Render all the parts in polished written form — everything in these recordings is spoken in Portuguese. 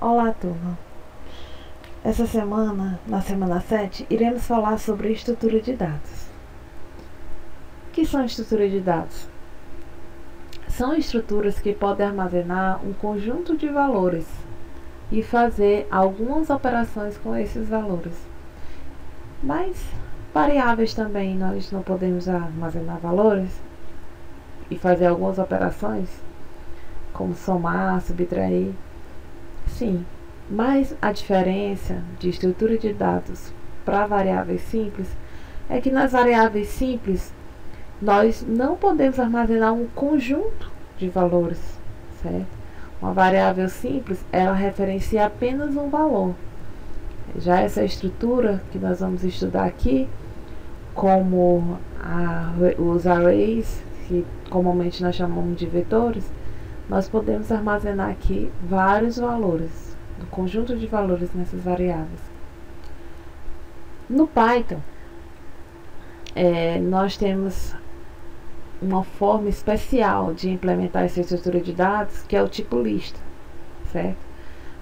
Olá, turma! Essa semana, na semana 7, iremos falar sobre estrutura de dados. O que são estruturas de dados? São estruturas que podem armazenar um conjunto de valores e fazer algumas operações com esses valores. Mas variáveis também, nós não podemos armazenar valores e fazer algumas operações, como somar, subtrair. Sim, mas a diferença de estrutura de dados para variáveis simples é que nas variáveis simples nós não podemos armazenar um conjunto de valores, certo? Uma variável simples, ela referencia apenas um valor. Já essa estrutura que nós vamos estudar aqui, como os arrays, que comumente nós chamamos de vetores, nós podemos armazenar aqui vários valores, um conjunto de valores nessas variáveis. No Python, nós temos uma forma especial de implementar essa estrutura de dados, que é o tipo lista, certo?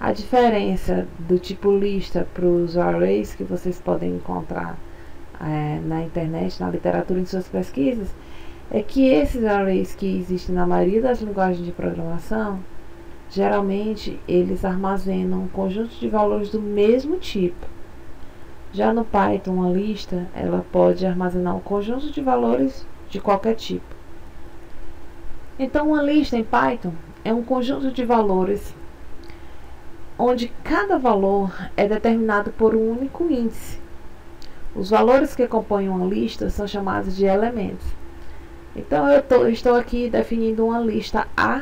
A diferença do tipo lista para os arrays que vocês podem encontrar na internet, na literatura, em suas pesquisas, é que esses arrays que existem na maioria das linguagens de programação, geralmente eles armazenam um conjunto de valores do mesmo tipo. Já no Python, uma lista, ela pode armazenar um conjunto de valores de qualquer tipo. Então, uma lista em Python é um conjunto de valores onde cada valor é determinado por um único índice. Os valores que compõem uma lista são chamados de elementos. Então, eu estou aqui definindo uma lista A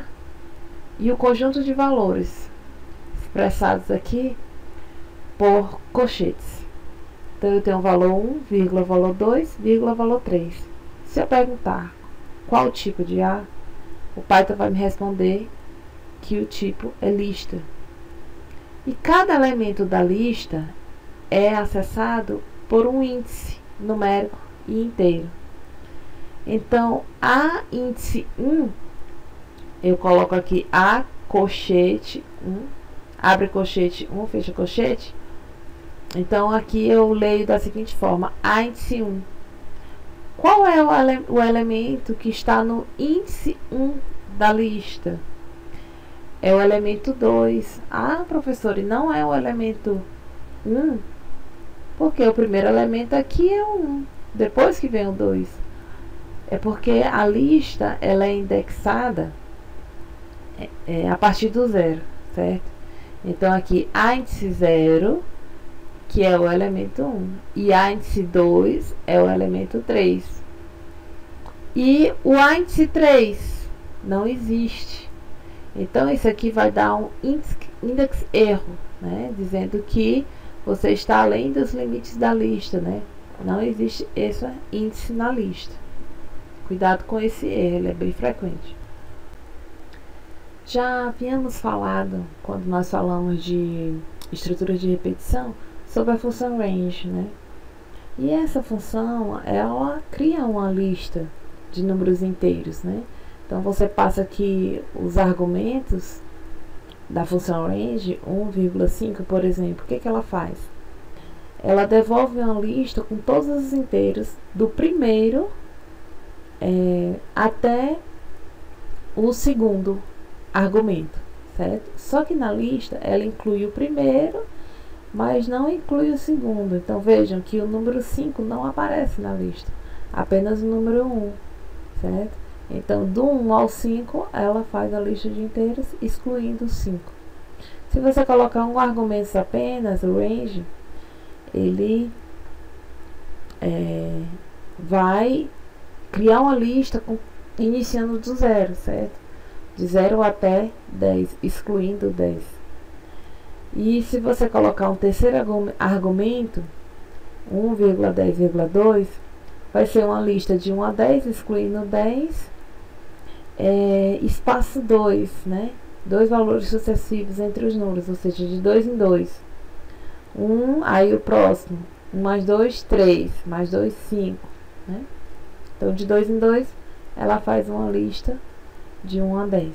e o conjunto de valores expressados aqui por colchetes. Então, eu tenho o valor 1, vírgula, valor 2, vírgula, valor 3. Se eu perguntar qual o tipo de A, o Python vai me responder que o tipo é lista. E cada elemento da lista é acessado por um índice numérico e inteiro. Então, a índice 1, eu coloco aqui A colchete 1, abre colchete 1, fecha colchete. Então, aqui eu leio da seguinte forma: A índice 1. Qual é o elemento que está no índice 1 da lista? É o elemento 2. Ah, professor, e não é o elemento 1? Porque o primeiro elemento aqui é o 1, depois que vem o 2. É porque a lista ela é indexada a partir do 0, certo? Então, aqui, A índice 0, que é o elemento 1, e A índice 2 é o elemento 3. E o A índice 3 não existe. Então, isso aqui vai dar um index erro, né? Dizendo que você está além dos limites da lista, né? Não existe esse índice na lista. Cuidado com esse erro, ele é bem frequente. Já havíamos falado, quando nós falamos de estruturas de repetição, sobre a função range, né? E essa função, ela cria uma lista de números inteiros, né? Então, você passa aqui os argumentos da função range, 1,5, por exemplo. O que ela faz? Ela devolve uma lista com todos os inteiros do primeiro até o segundo argumento, certo? Só que na lista ela inclui o primeiro, mas não inclui o segundo. Então, vejam que o número 5 não aparece na lista, apenas o número 1, certo? Então, do 1 ao 5, ela faz a lista de inteiros, excluindo o 5. Se você colocar um argumento apenas, o range, ele vai criar uma lista iniciando do 0, certo? De 0 até 10, excluindo 10. E se você colocar um terceiro argumento, 1,10,2, vai ser uma lista de 1 a 10, excluindo 10, espaço 2, né? Dois valores sucessivos entre os números, ou seja, de 2 em 2. 1, aí o próximo, 1 mais 2, 3, mais 2, 5, né? Então, de 2 em 2, ela faz uma lista de 1 a 10.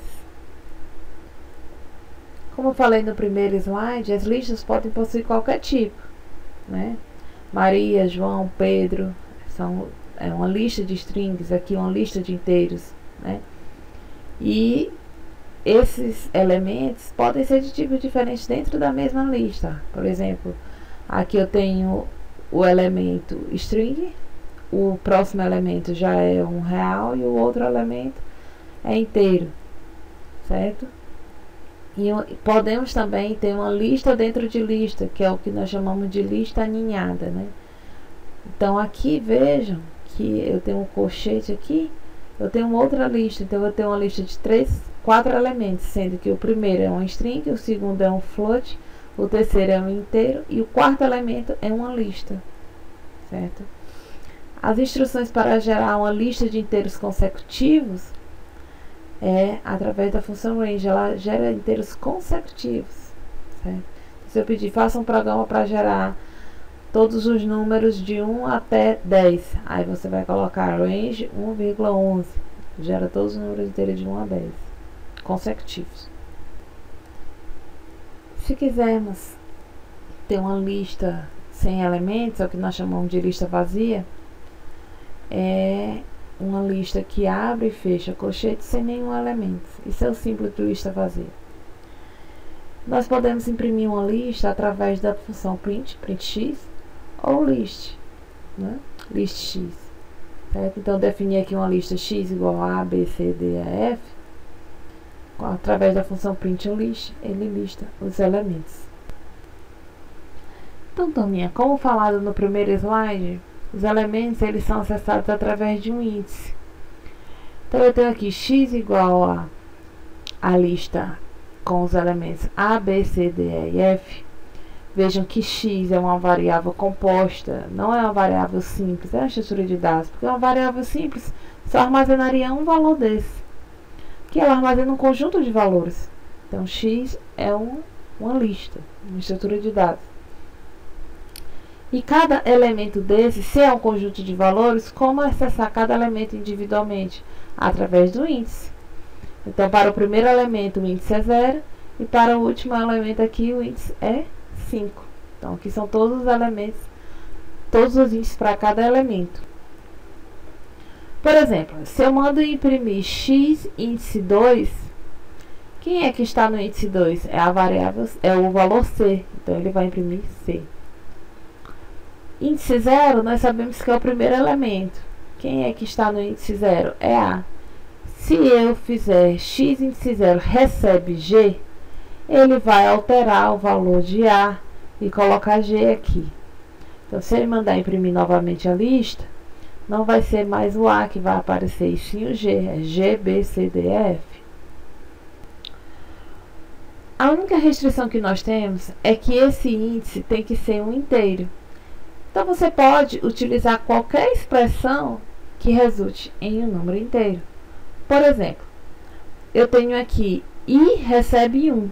Como eu falei no primeiro slide, as listas podem possuir qualquer tipo, né? Maria, João, Pedro, é uma lista de strings, aqui uma lista de inteiros, né? E esses elementos podem ser de tipos diferentes dentro da mesma lista. Por exemplo, aqui eu tenho o elemento string, o próximo elemento já é um real e o outro elemento é inteiro, certo? E podemos também ter uma lista dentro de lista, que é o que nós chamamos de lista aninhada, né? Então aqui vejam que eu tenho um colchete aqui, eu tenho outra lista, então eu vou ter uma lista de 4 elementos, sendo que o primeiro é um string, o segundo é um float, o terceiro é um inteiro e o quarto elemento é uma lista, certo? As instruções para gerar uma lista de inteiros consecutivos é através da função range, ela gera inteiros consecutivos, certo? Se eu pedir, faça um programa para gerar todos os números de 1 até 10, aí você vai colocar range 1,11, gera todos os números inteiros de 1 a 10 consecutivos. Se quisermos ter uma lista sem elementos, é o que nós chamamos de lista vazia, é uma lista que abre e fecha colchete sem nenhum elemento. Isso é o símbolo de lista vazia. Nós podemos imprimir uma lista através da função print x, ou list, né? List x, certo? Então, definir aqui uma lista x igual a b, c, d, e, f. Através da função print ou list, ele lista os elementos. Então, turminha, como falado no primeiro slide, os elementos eles são acessados através de um índice. Então, eu tenho aqui x igual a lista com os elementos a, b, c, d, e, f. Vejam que x é uma variável composta, não é uma variável simples, é uma estrutura de dados, porque uma variável simples só armazenaria um valor desse, que ela armazena um conjunto de valores. Então, x é uma lista, uma estrutura de dados. E cada elemento desse, se é um conjunto de valores, como acessar cada elemento individualmente? Através do índice. Então, para o primeiro elemento, o índice é 0, e para o último elemento aqui, o índice é 5. Então, aqui são todos os elementos, todos os índices para cada elemento. Por exemplo, se eu mando imprimir x índice 2, quem é que está no índice 2? É a variável, é o valor c. Então, ele vai imprimir c. Índice 0, nós sabemos que é o primeiro elemento. Quem é que está no índice 0? É A. Se eu fizer x índice 0 recebe G, ele vai alterar o valor de A e colocar G aqui. Então, se ele mandar imprimir novamente a lista, não vai ser mais o A que vai aparecer, e sim o G. É G, B, C, D, E, F. A única restrição que nós temos é que esse índice tem que ser um inteiro. Então, você pode utilizar qualquer expressão que resulte em um número inteiro. Por exemplo, eu tenho aqui I recebe 1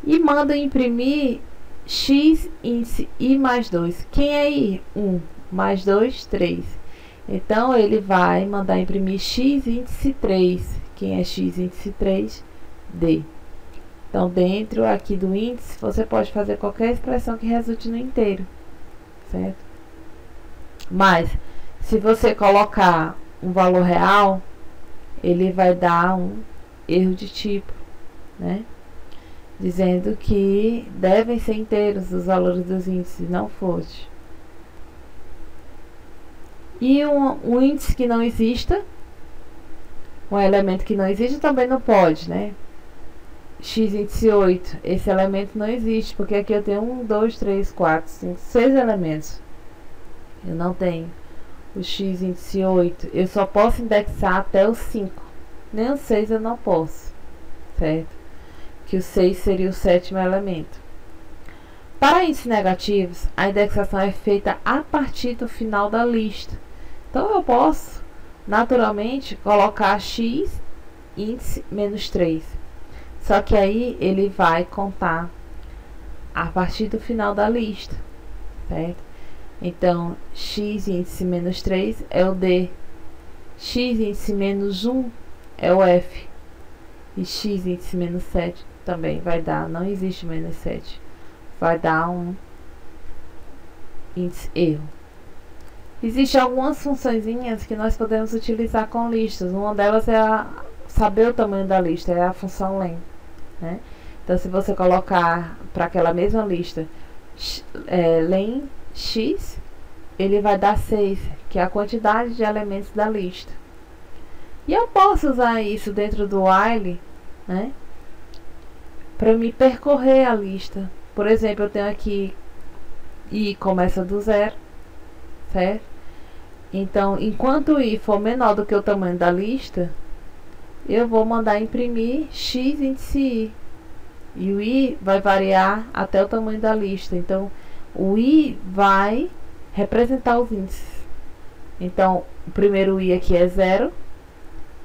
e mando imprimir x índice I mais 2. Quem é I? 1 mais 2, 3. Então, ele vai mandar imprimir x índice 3. Quem é x índice 3? D. Então, dentro aqui do índice, você pode fazer qualquer expressão que resulte no inteiro. Certo? Mas, se você colocar um valor real, ele vai dar um erro de tipo, né? Dizendo que devem ser inteiros os valores dos índices, não float. E um índice que não exista, um elemento que não existe, também não pode, né? X índice 8, esse elemento não existe, porque aqui eu tenho 1, 2, 3, 4, 5, 6 elementos. Eu não tenho o x índice 8, eu só posso indexar até o 5, nem o 6 eu não posso, certo? Que o 6 seria o sétimo elemento. Para índices negativos, a indexação é feita a partir do final da lista. Então, eu posso, naturalmente, colocar x índice menos 3. Só que aí ele vai contar a partir do final da lista, certo? Então, x índice menos 3 é o D, x índice menos 1 é o F, e x índice menos 7 também vai dar, não existe menos 7, vai dar um índice erro. Existem algumas funçõezinhas que nós podemos utilizar com listas. Uma delas é saber o tamanho da lista, é a função len, né? Então, se você colocar para aquela mesma lista len x, ele vai dar 6, que é a quantidade de elementos da lista. E eu posso usar isso dentro do while, né, para me percorrer a lista. Por exemplo, eu tenho aqui i começa do 0, certo? Então, enquanto o i for menor do que o tamanho da lista, eu vou mandar imprimir x índice i. E o i vai variar até o tamanho da lista. Então, o i vai representar os índices. Então, o primeiro i aqui é 0.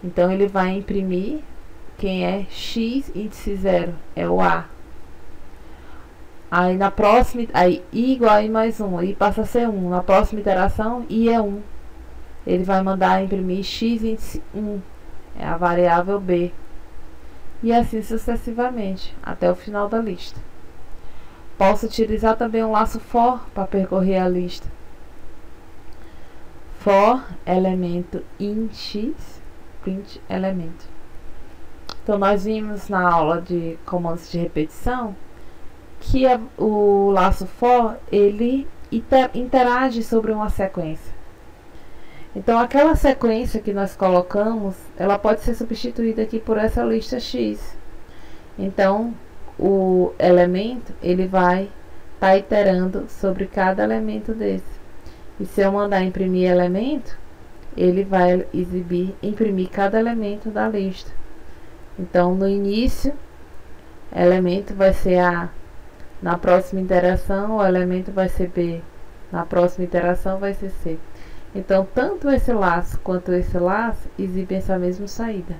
Então, ele vai imprimir quem é x índice 0, é o a. Aí, na próxima, aí i igual a i mais 1, i passa a ser 1. Na próxima iteração, i é 1. Ele vai mandar imprimir x índice 1, é a variável b. E assim sucessivamente, até o final da lista. Posso utilizar também um laço for para percorrer a lista. For elemento in x, print elemento. Então, nós vimos na aula de comandos de repetição que o laço for, ele interage sobre uma sequência. Então, aquela sequência que nós colocamos, ela pode ser substituída aqui por essa lista x. Então, o elemento, ele vai estar iterando sobre cada elemento desse. E se eu mandar imprimir elemento, ele vai imprimir cada elemento da lista. Então, no início, elemento vai ser A. Na próxima iteração, o elemento vai ser B. Na próxima iteração, vai ser C. Então, tanto esse laço quanto esse laço exibem essa mesma saída.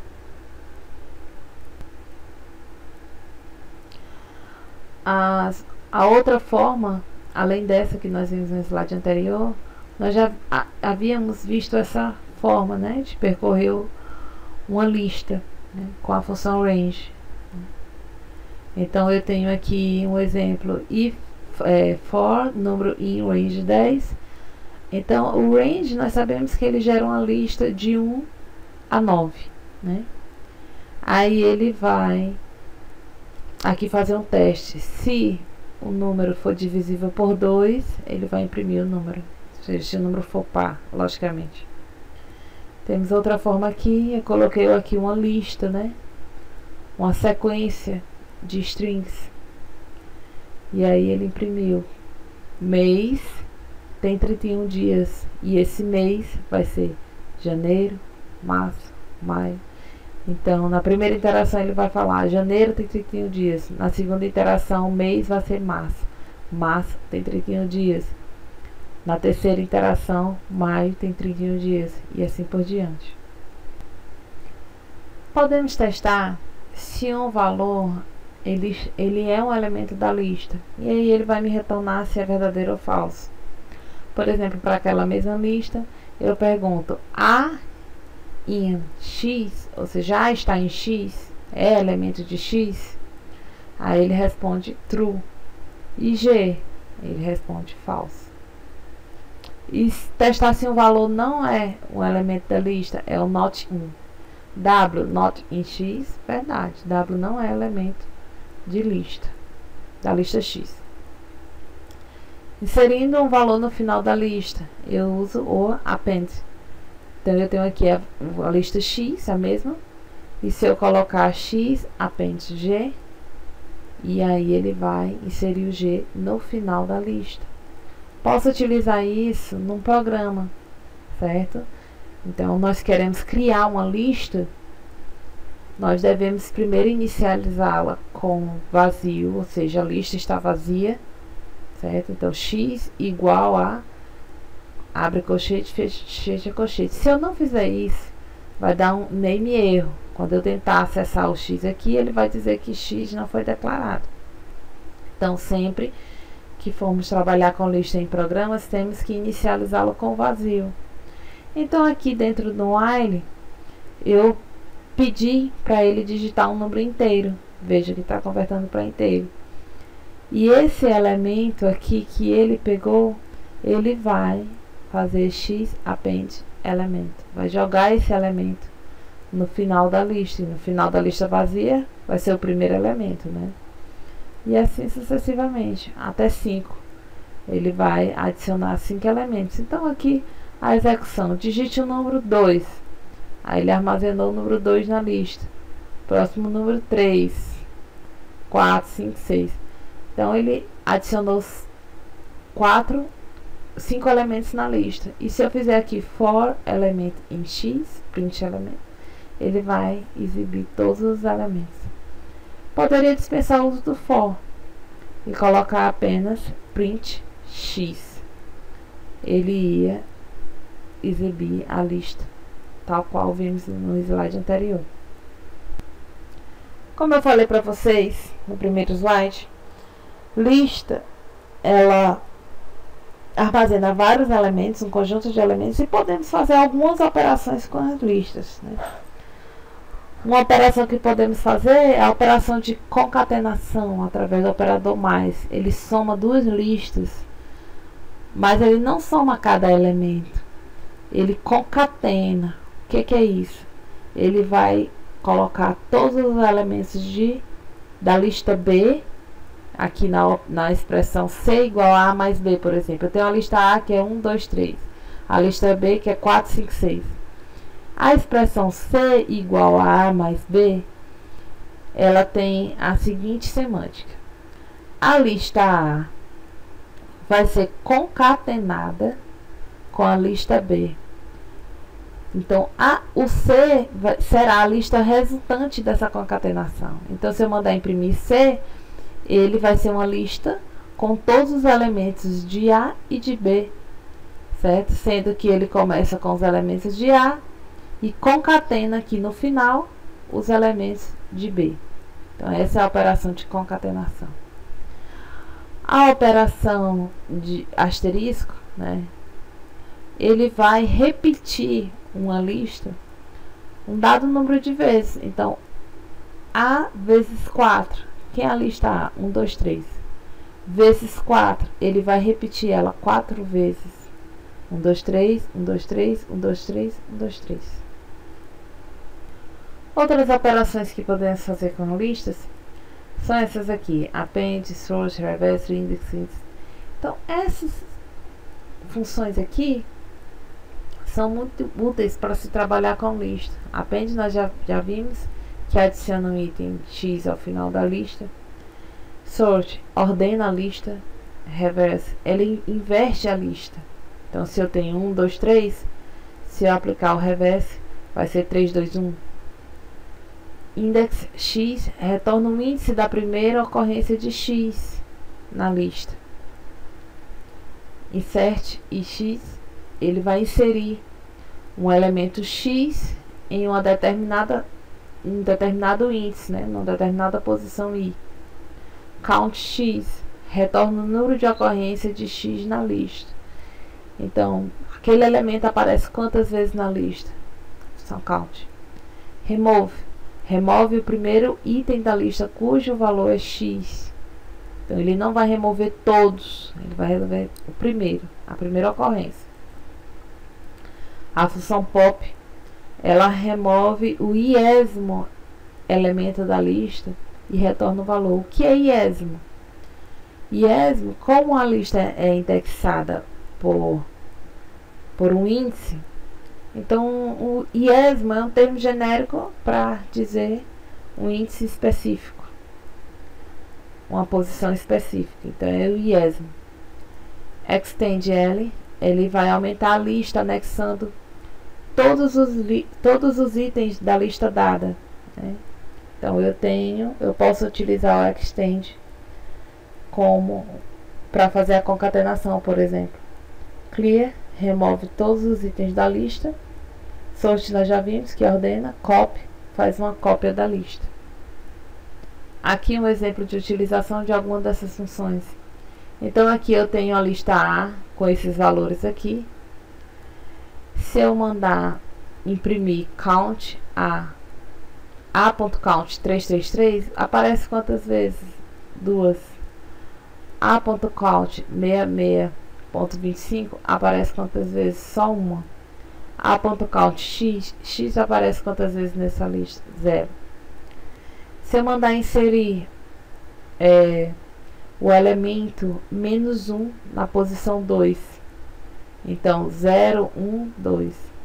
A outra forma, além dessa que nós vimos no slide anterior, nós já havíamos visto essa forma, né, de percorrer uma lista, né, com a função range. Então, eu tenho aqui um exemplo, if for número in range 10. Então, o range, nós sabemos que ele gera uma lista de 1 a 9, né? Aí ele vai aqui fazer um teste. Se o número for divisível por 2, ele vai imprimir o número. Se o número for par, logicamente. Temos outra forma aqui, eu coloquei aqui uma lista, né? Uma sequência de strings. E aí ele imprimiu mês tem 31 dias, e esse mês vai ser janeiro, março, maio. Então, na primeira interação ele vai falar, janeiro tem 31 dias. Na segunda interação, mês vai ser março. Março tem 31 dias. Na terceira interação, maio tem 31 dias. E assim por diante. Podemos testar se um valor ele é um elemento da lista. E aí ele vai me retornar se é verdadeiro ou falso. Por exemplo, para aquela mesma lista, eu pergunto, A em X, ou seja, A está em X, é elemento de X? Aí ele responde true. E G, ele responde false. E testar se um valor não é um elemento da lista, é o not in. W, not in X, verdade, W não é elemento de lista, da lista X. Inserindo um valor no final da lista, eu uso o append. Então, eu tenho aqui a lista X, a mesma. E se eu colocar X, append G, e aí ele vai inserir o G no final da lista. Posso utilizar isso num programa, certo? Então, nós queremos criar uma lista, nós devemos primeiro inicializá-la com vazio, ou seja, a lista está vazia. Certo? Então, x igual a abre colchete, fecha colchete. Se eu não fizer isso, vai dar um name erro. Quando eu tentar acessar o x aqui, ele vai dizer que x não foi declarado. Então, sempre que formos trabalhar com lista em programas, temos que inicializá-lo com vazio. Então, aqui dentro do while, eu pedi para ele digitar um número inteiro. Veja que está convertendo para inteiro. E esse elemento aqui que ele pegou, ele vai fazer x append elemento. Vai jogar esse elemento no final da lista. E no final da lista vazia vai ser o primeiro elemento, né? E assim sucessivamente, até 5. Ele vai adicionar 5 elementos. Então aqui a execução, digite o número 2. Aí ele armazenou o número 2 na lista. Próximo número 3, 4, 5, 6. Então ele adicionou 5 elementos na lista. E se eu fizer aqui for element em x, print element, ele vai exibir todos os elementos. Poderia dispensar o uso do for e colocar apenas print x. Ele ia exibir a lista, tal qual vimos no slide anterior. Como eu falei para vocês no primeiro slide, lista, ela armazena vários elementos, um conjunto de elementos, e podemos fazer algumas operações com as listas, né? Uma operação que podemos fazer é a operação de concatenação através do operador mais. Ele soma duas listas, mas ele não soma cada elemento. Ele concatena. O que é isso? Ele vai colocar todos os elementos da lista B, aqui na expressão C igual a A mais B, por exemplo. Eu tenho a lista A que é 1, 2, 3. A lista B que é 4, 5, 6. A expressão C igual a A mais B, ela tem a seguinte semântica. A lista A vai ser concatenada com a lista B. Então, o C será a lista resultante dessa concatenação. Então, se eu mandar imprimir C, ele vai ser uma lista com todos os elementos de A e de B, certo? Sendo que ele começa com os elementos de A e concatena aqui no final os elementos de B. Então, essa é a operação de concatenação. A operação de asterisco, né? Ele vai repetir uma lista um dado número de vezes. Então, A vezes 4. Quem é a lista A? 1, 2, 3. Vezes 4. Ele vai repetir ela 4 vezes. 1, 2, 3, 1, 2, 3, 1, 2, 3, 1, 2, 3. Outras operações que podemos fazer com listas são essas aqui: append, sort, reverse, index. Então, essas funções aqui são muito úteis para se trabalhar com lista. Append nós já vimos que adiciona um item X ao final da lista. Sort ordena a lista. Reverse, ele inverte a lista. Então, se eu tenho 1, 2, 3, se eu aplicar o reverse, vai ser 3, 2, 1. Index X retorna o índice da primeira ocorrência de X na lista. Insert X, ele vai inserir um elemento X em um determinado índice, né, numa determinada posição I. Count X retorna o número de ocorrência de X na lista. Então, aquele elemento aparece quantas vezes na lista? São count. Remove o primeiro item da lista cujo valor é X. Então, ele não vai remover todos, ele vai remover a primeira ocorrência. A função pop, ela remove o iésimo elemento da lista e retorna o valor. O que é iésimo? Iésimo, como a lista é indexada por um índice, então o iésimo é um termo genérico para dizer um índice específico, uma posição específica. Então é o iésimo. Extend L, ele vai aumentar a lista anexando todos os itens da lista dada, né? Então eu posso utilizar o extend como para fazer a concatenação, por exemplo. Clear remove todos os itens da lista. Sort nós já vimos que ordena. Copy faz uma cópia da lista. Aqui um exemplo de utilização de alguma dessas funções. Então aqui eu tenho a lista A com esses valores aqui. Se eu mandar imprimir count A A.count 333 aparece quantas vezes? 2. A.count 66.25 aparece quantas vezes? Só uma. A.count x aparece quantas vezes nessa lista? 0. Se eu mandar inserir o elemento menos 1 na posição 2, então 0, 1, 2.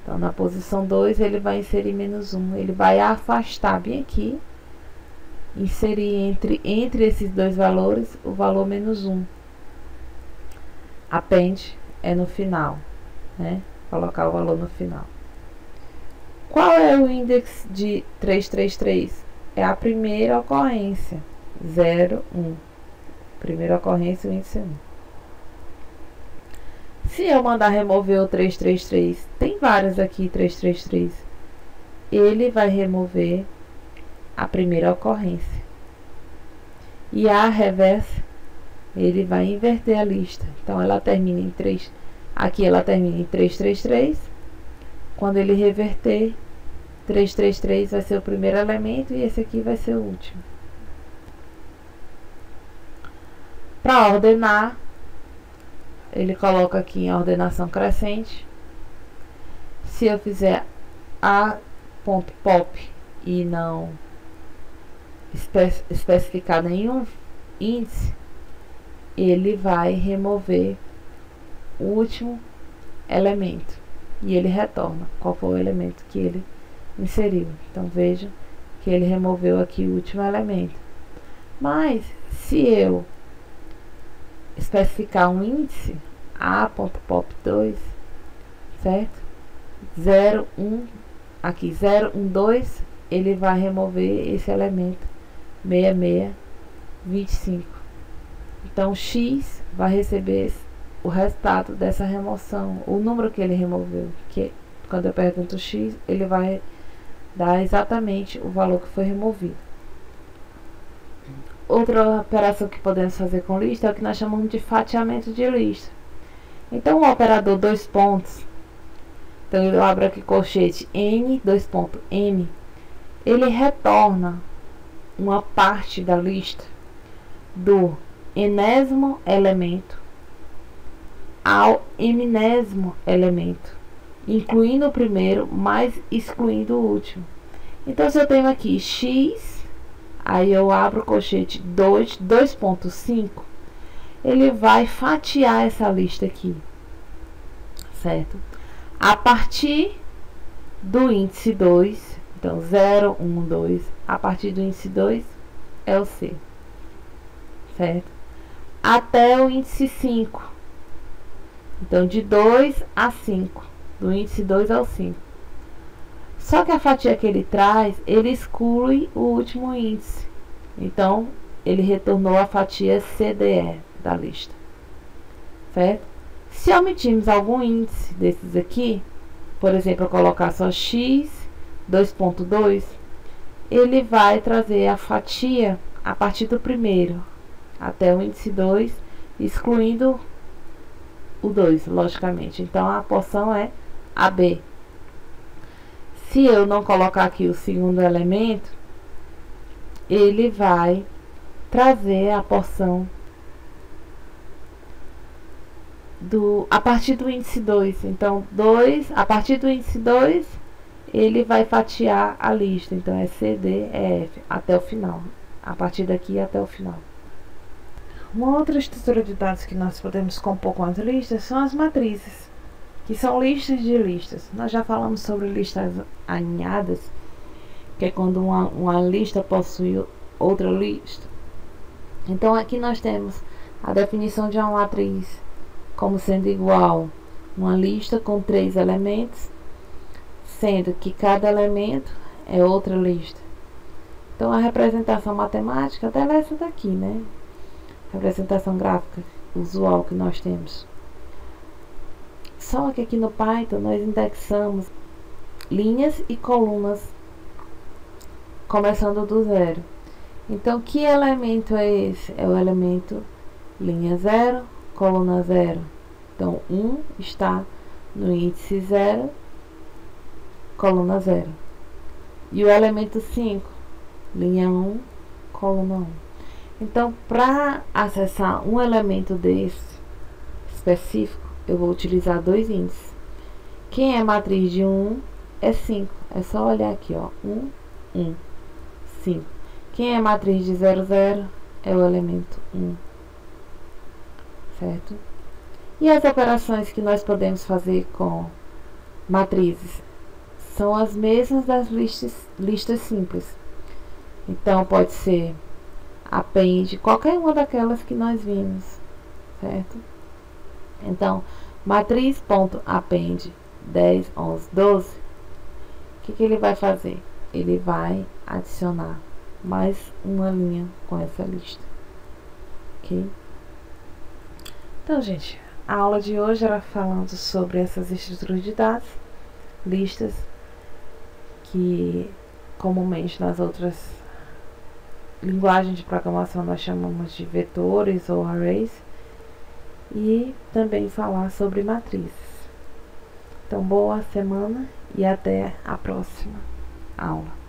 Então na posição 2 ele vai inserir menos 1, ele vai afastar bem aqui, inserir entre esses dois valores o valor menos 1. Append é no final, né? Colocar o valor no final. Qual é o índice de 333? É a primeira ocorrência, 0, 1. Primeira ocorrência, o índice 1. Se eu mandar remover o 333, tem vários aqui 333, ele vai remover a primeira ocorrência. E a reversa, ele vai inverter a lista. Então ela termina em 3, aqui ela termina em 333. Quando ele reverter, 333 vai ser o primeiro elemento e esse aqui vai ser o último. Para ordenar, ele coloca aqui em ordenação crescente. Se eu fizer a.pop e não especificar nenhum índice, ele vai remover o último elemento e ele retorna qual foi o elemento que ele inseriu. Então veja que ele removeu aqui o último elemento. Mas se eu especificar um índice, a.pop2, certo? 0, 1, aqui 0, 1, 2, ele vai remover esse elemento 66, 25. Então x vai receber o resultado dessa remoção, o número que ele removeu, que quando eu pergunto x, ele vai dar exatamente o valor que foi removido. Outra operação que podemos fazer com lista é o que nós chamamos de fatiamento de lista. Então o operador dois pontos, então eu abro aqui colchete n, dois pontos, n, ele retorna uma parte da lista do enésimo elemento ao eminésimo elemento, incluindo o primeiro, mas excluindo o último. Então se eu tenho aqui x, aí eu abro o colchete 2.5, ele vai fatiar essa lista aqui, certo? A partir do índice 2, então 0, 1, 2, a partir do índice 2 é o C, certo? Até o índice 5, então de 2 a 5, do índice 2 ao 5. Só que a fatia que ele traz, ele exclui o último índice. Então, ele retornou a fatia CDE da lista, certo? Se omitirmos algum índice desses aqui, por exemplo, eu colocar só x 2.2, ele vai trazer a fatia a partir do primeiro até o índice 2, excluindo o 2, logicamente. Então, a porção é AB. Se eu não colocar aqui o segundo elemento, ele vai trazer a porção a partir do índice 2. Então, a partir do índice 2, ele vai fatiar a lista. Então, é C, D, E, F, até o final. A partir daqui até o final. Uma outra estrutura de dados que nós podemos compor com as listas são as matrizes, que são listas de listas. Nós já falamos sobre listas alinhadas, que é quando uma lista possui outra lista. Então aqui nós temos a definição de uma matriz como sendo igual uma lista com 3 elementos, sendo que cada elemento é outra lista. Então a representação matemática dela é essa daqui, né? Representação gráfica usual que nós temos. Só que aqui no Python nós indexamos linhas e colunas começando do 0. Então, que elemento é esse? É o elemento linha 0, coluna 0. Então, 1 está no índice 0, coluna 0. E o elemento 5, linha 1, coluna 1. Então, para acessar um elemento desse específico, eu vou utilizar dois índices. Quem é matriz de 1 é 5. É só olhar aqui, ó. 1, 1, 5. Quem é matriz de 0, 0 é o elemento 1. Certo? E as operações que nós podemos fazer com matrizes são as mesmas das listas simples. Então, pode ser append, qualquer uma daquelas que nós vimos, certo? Então, matriz.append 10, 11, 12, o que ele vai fazer? Ele vai adicionar mais uma linha com essa lista, ok? Então, gente, a aula de hoje era falando sobre essas estruturas de dados, listas, que comumente nas outras linguagens de programação nós chamamos de vetores ou arrays, e também falar sobre matrizes. Então, boa semana e até a próxima aula.